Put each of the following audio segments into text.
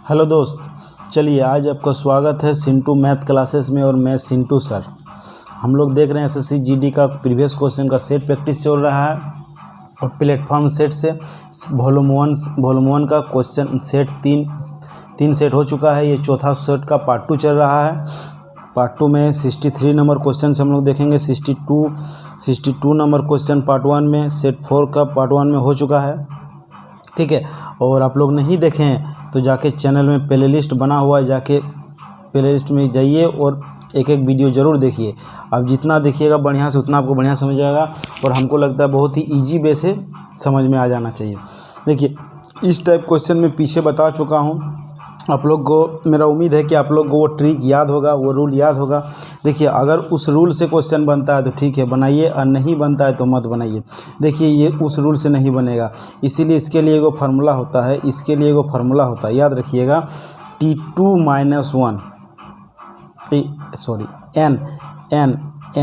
Hello दोस्त, चलिए आज आपका स्वागत है सिंटू मैथ क्लासेस में। और मैं सिंटू सर। हम लोग देख रहे हैं एसएससी जीडी का प्रीवियस क्वेश्चन का सेट प्रैक्टिस चल रहा है और प्लेटफॉर्म सेट से वॉल्यूम वन का क्वेश्चन सेट तीन सेट हो चुका है। ये चौथा सेट का पार्ट 2 चल रहा है। पार्ट 2 में 63 नंबर क्वेश्चन से हम लोग देखेंगे। 62 नंबर क्वेश्चन पार्ट 1 में, सेट 4 का पार्ट 1 में हो चुका है, ठीक है। और आप लोग नहीं देखें हैं तो जाके चैनल में प्लेलिस्ट बना हुआ है, जाके प्लेलिस्ट में जाइए और एक एक वीडियो ज़रूर देखिए। आप जितना देखिएगा बढ़िया से उतना आपको बढ़िया समझ आएगा और हमको लगता है बहुत ही इजी वे से समझ में आ जाना चाहिए। देखिए, इस टाइप क्वेश्चन में पीछे बता चुका हूँ आप लोग को। मेरा उम्मीद है कि आप लोग को वो ट्रिक याद होगा, वो रूल याद होगा। देखिए, अगर उस रूल से क्वेश्चन बनता है तो ठीक है बनाइए, और नहीं बनता है तो मत बनाइए। देखिए, ये उस रूल से नहीं बनेगा, इसीलिए इसके लिए एगो फार्मूला होता है। इसके लिए एगो फार्मूला होता है, याद रखिएगा। T2 - 1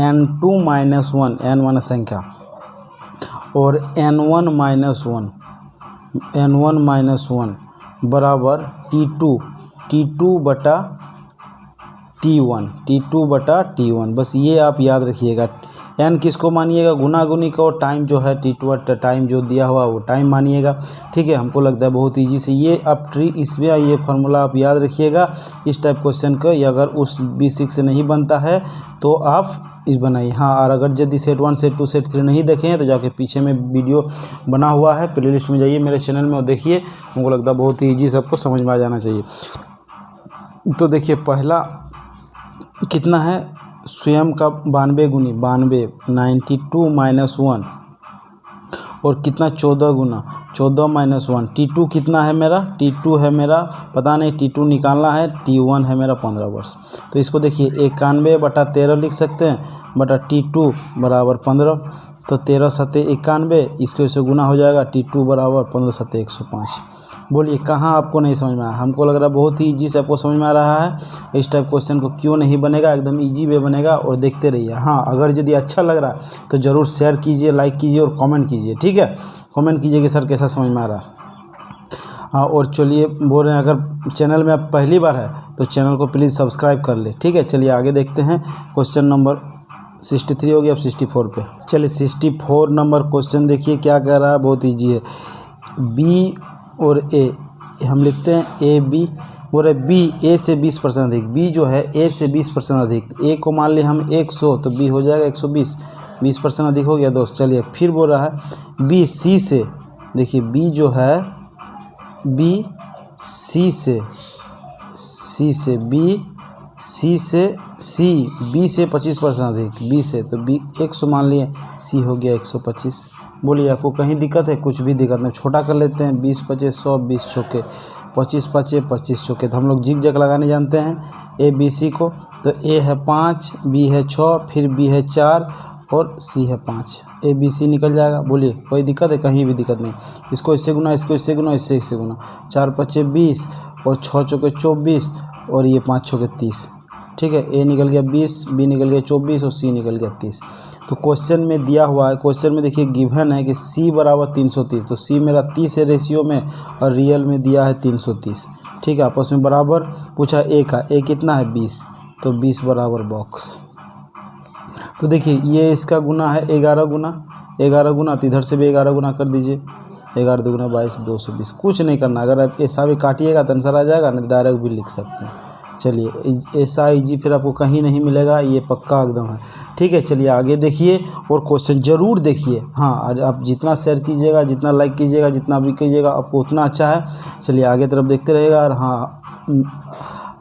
N2 - 1 N माना संख्या और N1 - 1 बराबर T2 बटा T1 बस ये आप याद रखिएगा। n किसको मानिएगा? गुना गुनी का, और टाइम जो है T2 टाइम जो दिया हुआ वो टाइम मानिएगा, ठीक है। हमको लगता है बहुत इजी से ये आप इसमें ये फार्मूला आप याद रखिएगा इस टाइप क्वेश्चन का। या अगर उस B6 से नहीं बनता है तो आप इस बनाइए। हाँ, और अगर यदि सेट 1 सेट 2 सेट 3 नहीं देखे हैं तो जाके पीछे में वीडियो बना हुआ है, प्लेलिस्ट में जाइए मेरे चैनल में और देखिए। हमको लगता है बहुत ही ईजी सबको समझ में आ जाना चाहिए। तो देखिए, पहला कितना है? स्वयं का 92 गुनी 92 92 - 1 और कितना 14 गुना 14 - 1। T2 कितना है मेरा? T2 है मेरा पता नहीं, T2 निकालना है। T1 है मेरा 15 वर्ष। तो इसको देखिए 91 बटा 13 लिख सकते हैं, बटा T2 बराबर 15। तो 13 सत्ते 91, इसको इससे गुना हो जाएगा। T2 बराबर 15 सत्ते 105। बोलिए कहाँ आपको नहीं समझ में आया? हमको लग रहा है बहुत ही इजी से आपको समझ में आ रहा है। इस टाइप क्वेश्चन को क्यों नहीं बनेगा, एकदम इजी वे बनेगा और देखते रहिए। हाँ, अगर यदि अच्छा लग रहा है तो ज़रूर शेयर कीजिए, लाइक कीजिए और कमेंट कीजिए, ठीक है। कमेंट कीजिए कि सर कैसा समझ में आ रहा है। हाँ, और चलिए बोल रहे हैं अगर चैनल में आप पहली बार है तो चैनल को प्लीज़ सब्सक्राइब कर ले, ठीक है। चलिए आगे देखते हैं। क्वेश्चन नंबर 63 हो गया, अब 64 पे चलिए। 64 नंबर क्वेश्चन देखिए क्या कह रहा है, बहुत ईजी है। बी और ए हम लिखते हैं ए बी, बोल रहे बी ए से 20% अधिक। बी जो है ए से 20% अधिक। ए को मान लिया हम 100 तो बी हो जाएगा 120, 20% अधिक हो गया दोस्त। चलिए फिर बोल रहा है बी सी से। देखिए बी जो है बी सी से बी से 25% अधिक। बी से तो बी 100 मान लिए, सी हो गया 125। बोलिए आपको कहीं दिक्कत है? कुछ भी दिक्कत नहीं, छोटा कर लेते हैं। 20 पचे 100, 20 चौके 25 पचे 25 चौके। तो हम लोग जिग जग लगाने जानते हैं ए बी सी को। तो ए है 5, बी है 6, फिर बी है 4 और सी है 5। ए बी सी निकल जाएगा। बोलिए कोई दिक्कत है? कहीं भी दिक्कत नहीं। इसको इससे गुना, इसको इससे गुना, इससे इससे गुना। 4 पचे 20 और 6 चौके 24 और ये 5 चौके 30, ठीक है। ए निकल गया 20, बी निकल गया 24 और सी निकल गया 30। तो क्वेश्चन में दिया हुआ है, क्वेश्चन में देखिए गिवन है कि सी बराबर 330। तो सी मेरा 30 है रेशियो में और रियल में दिया है 330, ठीक है। आपस में बराबर पूछा ए का, ए कितना है 20, तो 20 बराबर बॉक्स। तो देखिए ये इसका गुना है 11 गुना, तो इधर से भी 11 गुना कर दीजिए। 11 दूना 22, 220। कुछ नहीं करना, अगर आप ऐसा भी काटिएगा तो आंसर आ जाएगा, नहीं डायरेक्ट भी लिख सकते हैं। चलिए ऐसा इजी फिर आपको कहीं नहीं मिलेगा, ये पक्का एकदम है, ठीक है। चलिए आगे देखिए और क्वेश्चन ज़रूर देखिए। हाँ, आप जितना शेयर कीजिएगा, जितना लाइक कीजिएगा, जितना भी कीजिएगा आपको उतना अच्छा है। चलिए आगे तरफ देखते रहिएगा। और हाँ,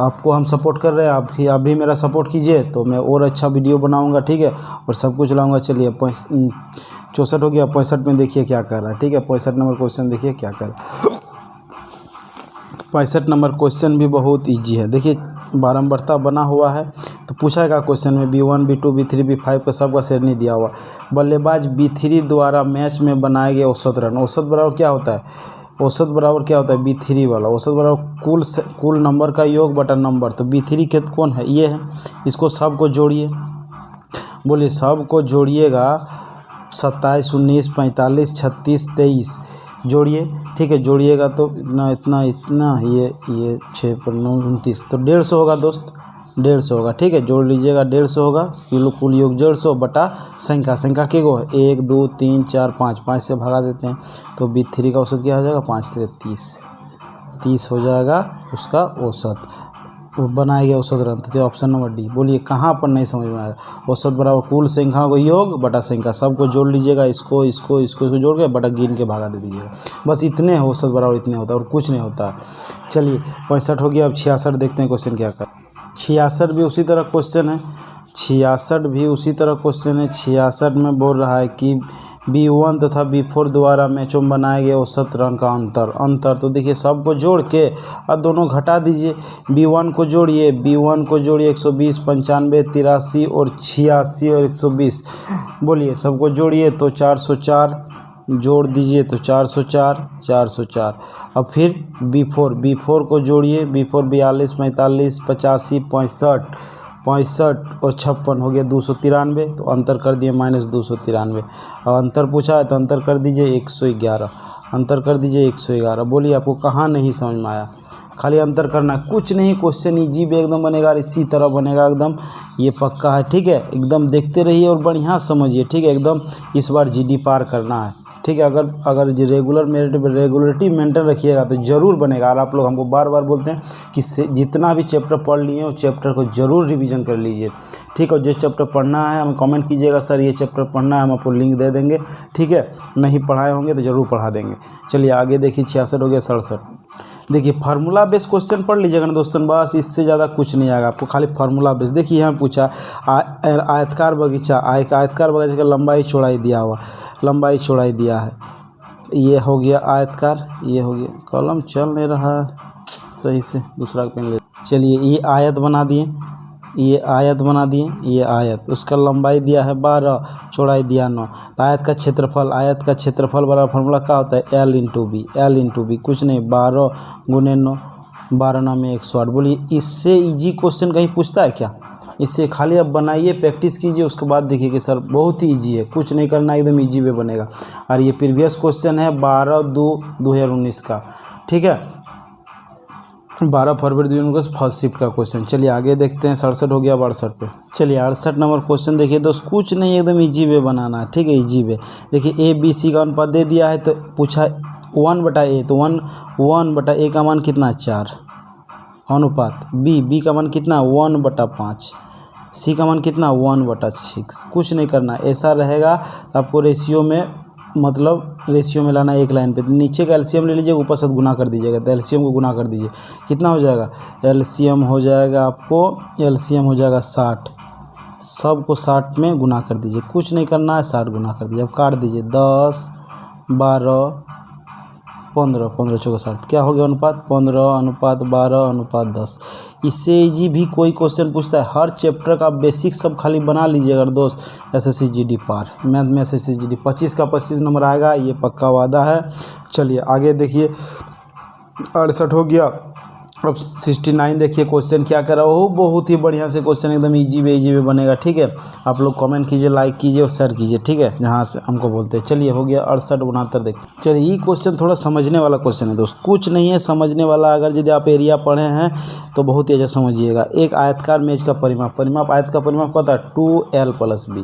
आपको हम सपोर्ट कर रहे हैं, आप भी मेरा सपोर्ट कीजिए तो मैं और अच्छा वीडियो बनाऊँगा, ठीक है, और सब कुछ लाऊँगा। चलिए 64 हो गया। 65 में देखिए क्या कर रहा है, ठीक है। 65 नंबर क्वेश्चन देखिए क्या कर रहा है। 65 नंबर क्वेश्चन भी बहुत इजी है। देखिए बारंबारता बना हुआ है। तो पूछाएगा क्वेश्चन में B1 B2 B3 B5 का सबका श्रेणी दिया हुआ। बल्लेबाज B3 द्वारा मैच में बनाए गए औसत रन। औसत बराबर क्या होता है? औसत बराबर क्या होता है? B3 वाला औसत बराबर कुल नंबर का योग बटा नंबर। तो B3 के कौन है? ये है। इसको सब को जोड़िए। बोलिए सब को जोड़िएगा। 27, 19, 45, 36, 23 जोड़िए, ठीक है। जोड़िएगा तो इतना इतना इतना, ये 6 पर 9 29, तो 150 होगा दोस्त, 150 होगा, ठीक है। जोड़ लीजिएगा, 150 होगा। किलो कुल योग 150 बटा संख्या के गो है 1 2 3 4 5, 5 से भगा देते हैं तो B3 का औसत क्या हो जाएगा, 5 से 30 हो जाएगा उसका औसत। वो बनाया गया औसत ग्रंथ के ऑप्शन नंबर डी। बोलिए कहाँ पर नहीं समझ में आएगा। औसत बराबर कुल संख्याओं को योग बटा संख्या, सबको जोड़ लीजिएगा, इसको जोड़ के बटा गिन के भागा दे दीजिएगा, बस इतने औसत बराबर इतने होता है और कुछ नहीं होता। चलिए 65 हो गया। अब 66 देखते हैं क्वेश्चन क्या कर। 66 भी उसी तरह क्वेश्चन है, 66 भी उसी तरह क्वेश्चन है। 66 में बोल रहा है कि B1 तथा B4 द्वारा मैचों में बनाए गए औसत रंग का अंतर। तो देखिए सबको जोड़ के अब दोनों घटा दीजिए। B1 को जोड़िए 120 95 83 और 86 और 120, बोलिए सबको जोड़िए तो 404, जोड़ दीजिए तो 404। अब फिर B4 को जोड़िए, B4 42 45 85 65 और 56 हो गया 293, तो अंतर कर दिए -293। और अंतर पूछा है तो अंतर कर दीजिए 111, अंतर कर दीजिए 111। बोलिए आपको कहाँ नहीं समझ में आया। खाली अंतर करना है, कुछ नहीं। क्वेश्चन इजी भी एकदम बनेगा, इसी तरह बनेगा एकदम, ये पक्का है, ठीक है। एकदम देखते रहिए और बढ़िया समझिए, ठीक है। एकदम इस बार GD पार करना है, ठीक है। अगर रेगुलरिटी मेंटेन रखिएगा तो ज़रूर बनेगा। और आप लोग हमको बार बार बोलते हैं कि जितना भी चैप्टर पढ़ लिए उस चैप्टर को ज़रूर रिवीजन कर लीजिए, ठीक है। जो चैप्टर पढ़ना है हमें कमेंट कीजिएगा, सर ये चैप्टर पढ़ना है, हम आपको लिंक दे देंगे, ठीक है। नहीं पढ़ाए होंगे तो ज़रूर पढ़ा देंगे। चलिए आगे देखिए 66 हो गया। 67 देखिए फार्मूला बेस्ड क्वेश्चन पढ़ लीजिएगा ना दोस्तों, बस इससे ज़्यादा कुछ नहीं आएगा आपको, खाली फार्मूला बेस्ड। देखिए यहाँ पूछा आयतकार बगीचा का लंबाई चौड़ाई दिया हुआ, लंबाई चौड़ाई दिया है। ये हो गया आयतकार, ये हो गया, कलम चल नहीं रहा है सही से, दूसरा पेन ले। चलिए ये आयत बना दिए, ये आयत उसका लंबाई दिया है 12, चौड़ाई दिया 9। तो आयत का क्षेत्रफल बराबर फार्मूला क्या होता है, L इंटू बी, कुछ नहीं 12 गुने 9, 12 9 में 108। बोलिए इससे इजी क्वेश्चन कहीं पूछता है क्या। इससे खाली आप बनाइए, प्रैक्टिस कीजिए, उसके बाद देखिए कि सर बहुत ही ईजी है, कुछ नहीं करना, एकदम ईजी वे बनेगा। और ये प्रीवियस क्वेश्चन है 12/2/2019 का, ठीक है। 12 फरवरी 2019 फर्स्ट शिफ्ट का क्वेश्चन। चलिए आगे देखते हैं। 67 हो गया 62 पे। चलिए 68 नंबर क्वेश्चन देखिए दोस्त, कुछ नहीं, एकदम ईजी वे बनाना है, ठीक है। ईजी वे देखिए ABC का अनुपात दे दिया है, तो पूछा 1/A, तो 1/A का मान कितना, 4 अनुपात B का मान कितना 1/5, C का मान कितना 1/6। कुछ नहीं करना, ऐसा रहेगा तो आपको रेशियो में लाना एक लाइन पे। तो नीचे का LCM ले लीजिए, ऊपर से गुना कर दीजिएगा, तो LCM को गुना कर दीजिए, कितना हो जाएगा, LCM हो जाएगा आपको 60, सबको 60 में गुना कर दीजिए, कुछ नहीं करना है, 60 गुना कर दीजिए। अब काट दीजिए 10 12 15 15 चौका 60, क्या हो गया अनुपात 15/12/10। इससे इजी भी कोई क्वेश्चन पूछता है, हर चैप्टर का बेसिक सब खाली बना लीजिएगा दोस्त। SSC GD पार, मैथ में SSC GD 25 का 25 नंबर आएगा, ये पक्का वादा है। चलिए आगे देखिए 68 हो गया। अब 69 देखिए क्वेश्चन क्या कर रहा हो, बहुत ही बढ़िया से क्वेश्चन, एकदम इजी वे बनेगा, ठीक है। आप लोग कमेंट कीजिए, लाइक कीजिए और शेयर कीजिए, ठीक है, जहाँ से हमको बोलते हैं। चलिए हो गया 68 69 देखिए। चलिए ये क्वेश्चन थोड़ा समझने वाला क्वेश्चन है दोस्त, कुछ नहीं है समझने वाला। अगर यदि आप एरिया पढ़े हैं तो बहुत ही अच्छा समझिएगा। एक आयतकार मेज का परिमाप आयत का परिमाप क्या होता है 2L + B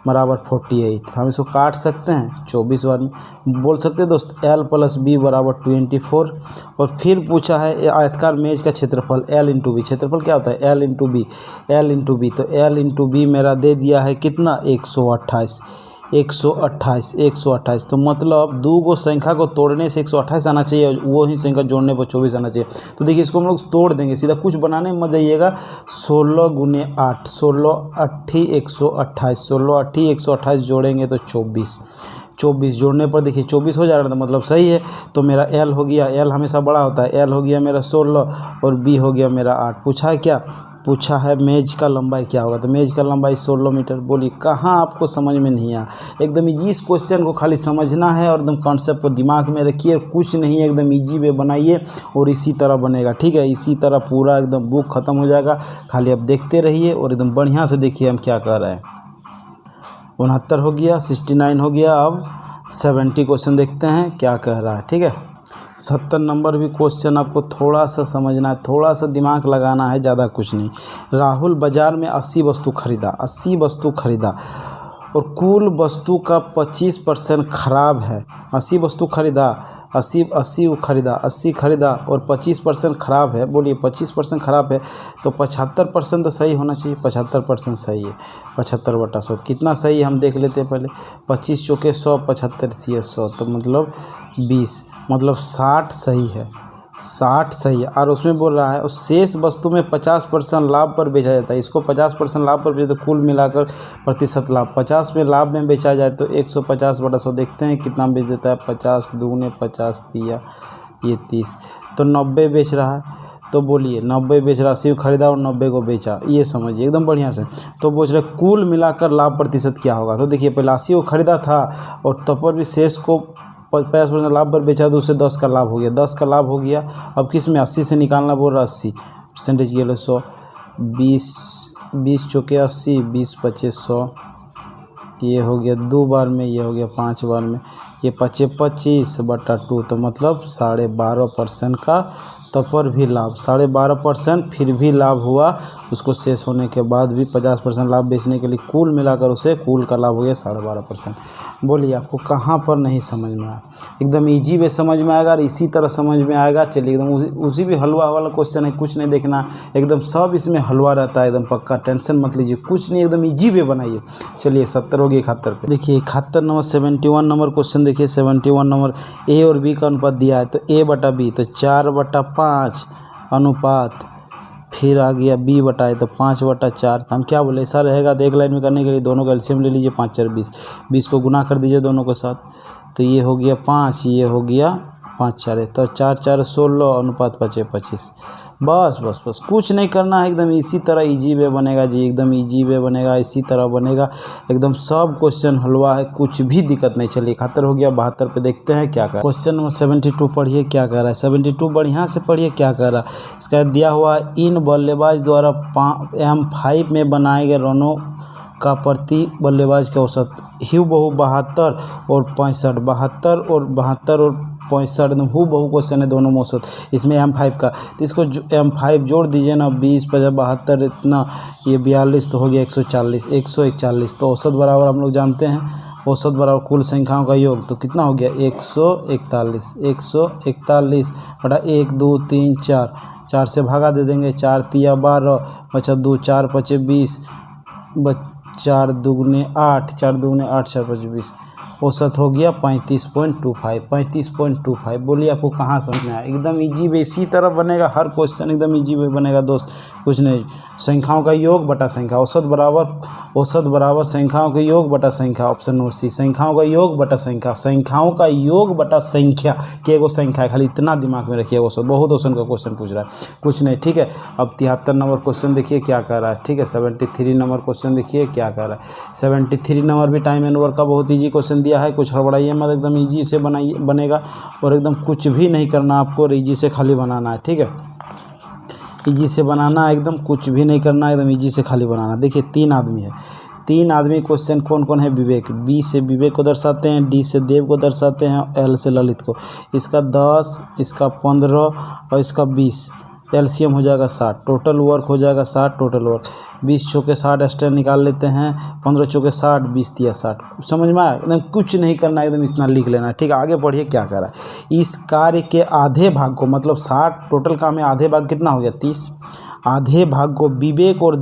बराबर 48। हम इसको काट सकते हैं 24 बार में, बोल सकते हैं दोस्त L + B बराबर 24। और फिर पूछा है आयतकार मेज का क्षेत्रफल L इंटू बी, क्षेत्रफल क्या होता है L इंटू बी, तो L इंटू बी मेरा दे दिया है कितना 128। तो मतलब दो गो संख्या को तोड़ने से 128 आना चाहिए, वो ही संख्या जोड़ने पर 24 आना चाहिए। तो देखिए इसको हम लोग तोड़ देंगे सीधा, कुछ बनाने में मत जाइएगा। 16 × 8 16 8 128, 16 8 128 जोड़ेंगे तो 24 जोड़ने पर देखिए 24 हो जाएगा, तो मतलब सही है। तो मेरा L हो गया, L हमेशा बड़ा होता है, L हो गया मेरा 16 और B हो गया मेरा 8। पूछा है क्या, पूछा है मेज का लंबाई क्या होगा, तो मेज का लंबाई 16 मीटर। बोलिए कहाँ आपको समझ में नहीं आया। एकदम इजी, इस क्वेश्चन को खाली समझना है और एकदम कॉन्सेप्ट को दिमाग में रखिए, कुछ नहीं है, एकदम इजी वे बनाइए और इसी तरह बनेगा, ठीक है। इसी तरह पूरा एकदम बुक खत्म हो जाएगा, खाली आप देखते रहिए और एकदम बढ़िया से देखिए हम क्या कर रहे हैं। 69 हो गया, 69 हो गया। अब 70 क्वेश्चन देखते हैं क्या कह रहा है, ठीक है। 70 नंबर भी क्वेश्चन आपको थोड़ा सा समझना है, थोड़ा सा दिमाग लगाना है, ज़्यादा कुछ नहीं। राहुल बाज़ार में 80 वस्तु खरीदा, 80 वस्तु खरीदा और कुल वस्तु का 25% खराब है। 80 वस्तु खरीदा, 80 खरीदा और 25% ख़राब है। बोलिए 25% ख़राब है तो 75% तो सही होना चाहिए। 75% सही है। 75/100 कितना सही है हम देख लेते हैं पहले। 25 चौके 100, 75 × 100 तो मतलब 20, मतलब 60 सही है। 60 सही है। और उसमें बोल रहा है उस शेष वस्तु में 50% लाभ पर बेचा जाता है। इसको 50% लाभ पर बेचा तो कुल मिलाकर प्रतिशत लाभ 50 में लाभ में बेचा जाए तो 150/100 देखते हैं कितना बेच देता है। 50 दूने 50 दिया ये 30 तो 90 बेच रहा है। तो बोलिए 90 बेच रहा, 80 खरीदा और 90 को बेचा, ये समझिए एकदम बढ़िया से। तो बोल रहे कुल मिलाकर लाभ प्रतिशत क्या होगा। तो देखिए पहले 80 को खरीदा था और तब पर भी शेष को 50% लाभ पर बेचा तो उससे 10 का लाभ हो गया। 10 का लाभ हो गया। अब किस में 80 से निकालना बोल रहा, 80% के लिए 100, 20 चौके 80, 20 25 100, ये हो गया 2 बार में, ये हो गया 5 बार में, ये 25/2 तो मतलब 12.5% का तब पर भी लाभ। 12.5% फिर भी लाभ हुआ उसको शेष होने के बाद भी 50% लाभ बेचने के लिए कुल मिलाकर उसे कुल का लाभ हो गया 12.5%। बोलिए आपको कहाँ पर नहीं समझ में आया। एकदम इजी वे समझ में आएगा और इसी तरह समझ में आएगा। चलिए एकदम उसी भी हलवा वाला क्वेश्चन है, कुछ नहीं देखना, एकदम सब इसमें हलवा रहता है एकदम पक्का, टेंशन मत लीजिए, कुछ नहीं, एकदम इजी वे बनाइए। चलिए 70 हो गया 71 पे। देखिए 71 नंबर 71 नंबर क्वेश्चन देखिए। 71 नंबर ए और बी का अनुपात दिया है तो A/B तो 4/5 अनुपात, फिर आ गया B/A तो 5/4। तो हम क्या बोले ऐसा रहेगा तो एक लाइन में करने के लिए दोनों का एलसीएम ले लीजिए। 5 4 20, 20 को गुना कर दीजिए दोनों के साथ तो ये हो गया 5, ये हो गया 5 4 तो 4 4 16 अनुपात 5 25। बस कुछ नहीं करना है, एकदम इसी तरह इजी वे बनेगा जी, एकदम इजी वे बनेगा, इसी तरह बनेगा एकदम। सब क्वेश्चन हलवा है, कुछ भी दिक्कत नहीं। चलिए 71 हो गया। 72 पे देखते हैं क्या कर क्वेश्चन नंबर 72 पढ़िए क्या कह रहा है। 72 बढ़िया से पढ़िए क्या कह रहा है। इसका दिया हुआ इन बल्लेबाज द्वारा M5 में बनाए गए रनों का प्रति बल्लेबाज के औसत हूबहू 72 और 65, 72 और 65 एकदम हूबहू क्वेश्चन है दोनों में औसत। इसमें M5 का तो इसको M5 जोड़ दीजिए ना, 20 50 72 इतना, ये 42 तो हो गया 140, 141 तो औसत बराबर हम लोग जानते हैं औसत बराबर कुल संख्याओं का योग तो कितना हो गया 141। 141 बटा 1 2 3 4, 4 से भागा दे देंगे, 4 3 12 बचा 2, 4 5 20, 4 दूगुने 8, 4 दूगुने 8, 4 5 20, औसत हो गया 35.25। 35.25 बोलिए आपको कहाँ समझ में आया। एकदम इजी वे इसी तरह बनेगा, हर क्वेश्चन एकदम इजी वे बनेगा दोस्त, कुछ नहीं। संख्याओं का योग बटा संख्या, औसत बराबर संख्याओं के योग बटा संख्या। ऑप्शन नंबर सी, संख्याओं का योग बटा संख्या, संख्याओं का योग बटा संख्या के एगो संख्या है, खाली इतना दिमाग में रखिए। औसत बहुत औसत का क्वेश्चन पूछ रहा है, कुछ नहीं, ठीक है। अब 73 नंबर क्वेश्चन देखिए क्या कह रहा है, ठीक है। 73 नंबर क्वेश्चन देखिए क्या कह रहा है। 73 नंबर भी टाइम एंड वर्क का बहुत ईजी क्वेश्चन दिया है, कुछ हड़बड़ाइए मत, एकदम इजी से बनेगा और एकदम कुछ भी नहीं करना आपको, इजी से खाली बनाना है, ठीक है। इजी से बनाना, एकदम कुछ भी नहीं करना, एकदम इजी से खाली बनाना। देखिए 3 आदमी है, 3 आदमी क्वेश्चन कौन कौन है। विवेक, बी से विवेक को दर्शाते हैं, डी से देव को दर्शाते हैं, एल से ललित को। इसका 10, इसका 15 और इसका 20, एलसीएम हो जाएगा 60, टोटल वर्क हो जाएगा 60, टोटल वर्क 20 चौके 60 एक्स्ट्रा निकाल लेते हैं, 15 चौके 60, 20 दिया 60। समझ में आया, एकदम कुछ नहीं करना, एकदम इतना लिख लेना है, ठीक है। आगे बढ़िए क्या कर रहा है। इस कार्य के आधे भाग को, मतलब 60 टोटल काम है, आधे भाग कितना हो गया 30, आधे भाग को विवेक और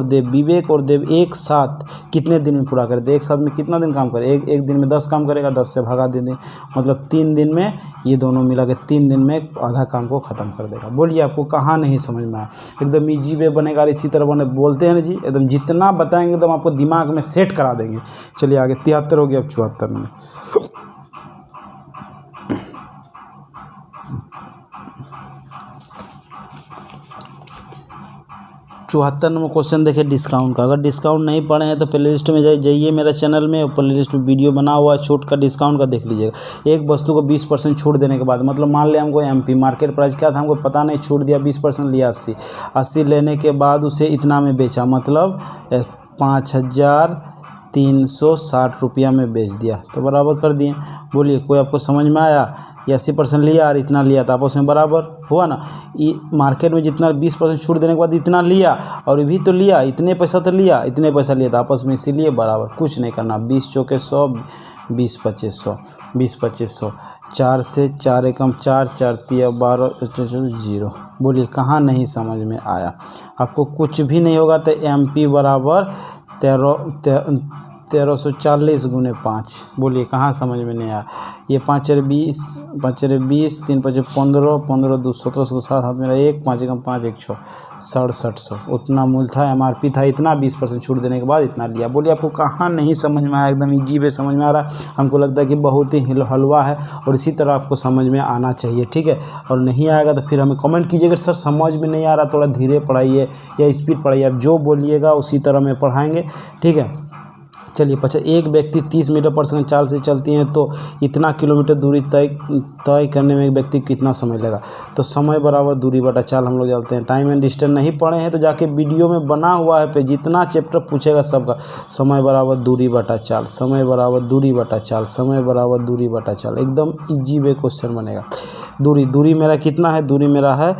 देव एक साथ कितने दिन में पूरा कर दे। एक साथ में कितना दिन काम करे, एक दिन में 10 काम करेगा, 10 से भागा दे दें, मतलब 3 दिन में ये दोनों मिला के 3 दिन में आधा काम को ख़त्म कर देगा। बोलिए आपको कहाँ नहीं समझ में आया। एकदम इजी वे बनेगा, इसी तरह बने बोलते हैं ना जी, एकदम जितना बताएंगे एकदम आपको दिमाग में सेट करा देंगे। चलिए आगे 73 हो गया। अब 74 में 74 नंबर क्वेश्चन देखिए डिस्काउंट का। अगर डिस्काउंट नहीं पढ़े हैं तो प्ले लिस्ट में जाइए मेरे चैनल में, प्ले लिस्ट में वीडियो बना हुआ है छूट का, डिस्काउंट का देख लीजिएगा। एक वस्तु को 20% छूट देने के बाद, मतलब मान लिया हमको MP मार्केट प्राइस क्या था हमको पता नहीं, छूट दिया 20% लिया 80 लेने के बाद उसे इतना में बेचा, मतलब 5000 360 रुपया में बेच दिया, तो बराबर कर दिए। बोलिए कोई आपको समझ में आया? ये 80% लिया और इतना लिया, तो आपस में बराबर हुआ ना। ये मार्केट में जितना 20% छूट देने के बाद इतना लिया और भी तो लिया, इतने पैसा तो लिया, इतने पैसा लिया, तो आपस में इसीलिए बराबर। कुछ नहीं करना। 20 चौके 100, 20 25 100, 20 25 100, 4 से 4 एकम 4, 4 तिया 12, 0। बोलिए कहाँ नहीं समझ में आया? आपको कुछ भी नहीं होगा तो MP बराबर 1340 गुने 5। बोलिए कहाँ समझ में नहीं आया? ये 5 4 20, 5 4 20, 3 5 15, 15 2 17, 7 हाथ मेरा 1, 5 एकम 5 1 6, 6700 उतना मूल्य था। MRP था इतना, 20% छूट देने के बाद इतना लिया। बोलिए आपको कहाँ नहीं समझ में आया? एकदम इजी वे समझ में आ रहा है। हमको लगता है कि बहुत ही हलवा है और इसी तरह आपको समझ में आना चाहिए, ठीक है। और नहीं आएगा तो फिर हमें कमेंट कीजिएगा, सर समझ में नहीं आ रहा, थोड़ा धीरे पढ़ाइए या स्पीड पढ़ाइए। आप जो बोलिएगा उसी तरह में पढ़ाएंगे, ठीक है। चलिए एक व्यक्ति 30 मीटर पर सेकंड चाल से चलती हैं तो इतना किलोमीटर दूरी तय करने में एक व्यक्ति कितना समय लगा? तो समय बराबर दूरी बटा चाल हम लोग जानते हैं। टाइम एंड डिस्टेंस नहीं पढ़े हैं तो जाके वीडियो में बना हुआ है पे, जितना चैप्टर पूछेगा सबका। समय बराबर दूरी बटा चाल, समय बराबर दूरी बटा चाल, समय बराबर दूरी बटा चाल। एकदम इजी वे क्वेश्चन बनेगा। दूरी मेरा कितना है? दूरी मेरा है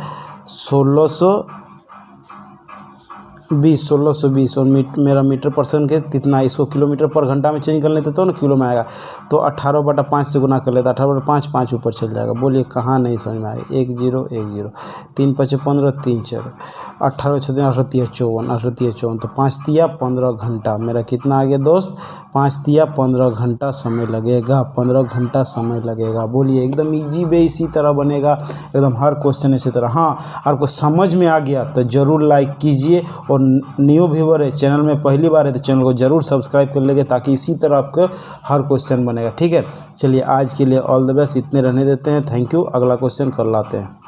1620 और मेरा मीटर पर सेकंड के कितना? इसको किलोमीटर पर घंटा में चेंज कर लेते तो ना किलो में आएगा। तो 18/5 से गुना कर लेते, 18/5, 5 ऊपर चल जाएगा। बोलिए कहाँ नहीं समझ में आएगा? 1 0 1 0, 3 5 15, 3 4, 18 6 18 3 54, 18 3 54, तो 5 तिया 15 घंटा। मेरा कितना आ गया दोस्त? 5 तिया 15 घंटा समय लगेगा, 15 घंटा समय लगेगा। बोलिए एकदम इजी वे इसी तरह बनेगा, एकदम हर क्वेश्चन इसी तरह। हाँ, आपको समझ में आ गया तो ज़रूर लाइक कीजिए और न्यू व्यूवर है, चैनल में पहली बार है तो चैनल को ज़रूर सब्सक्राइब कर लेंगे ताकि इसी तरह आपका हर क्वेश्चन बनेगा, ठीक है। चलिए आज के लिए ऑल द बेस्ट, इतने रहने देते हैं। Thank you. अगला क्वेश्चन कर लाते हैं।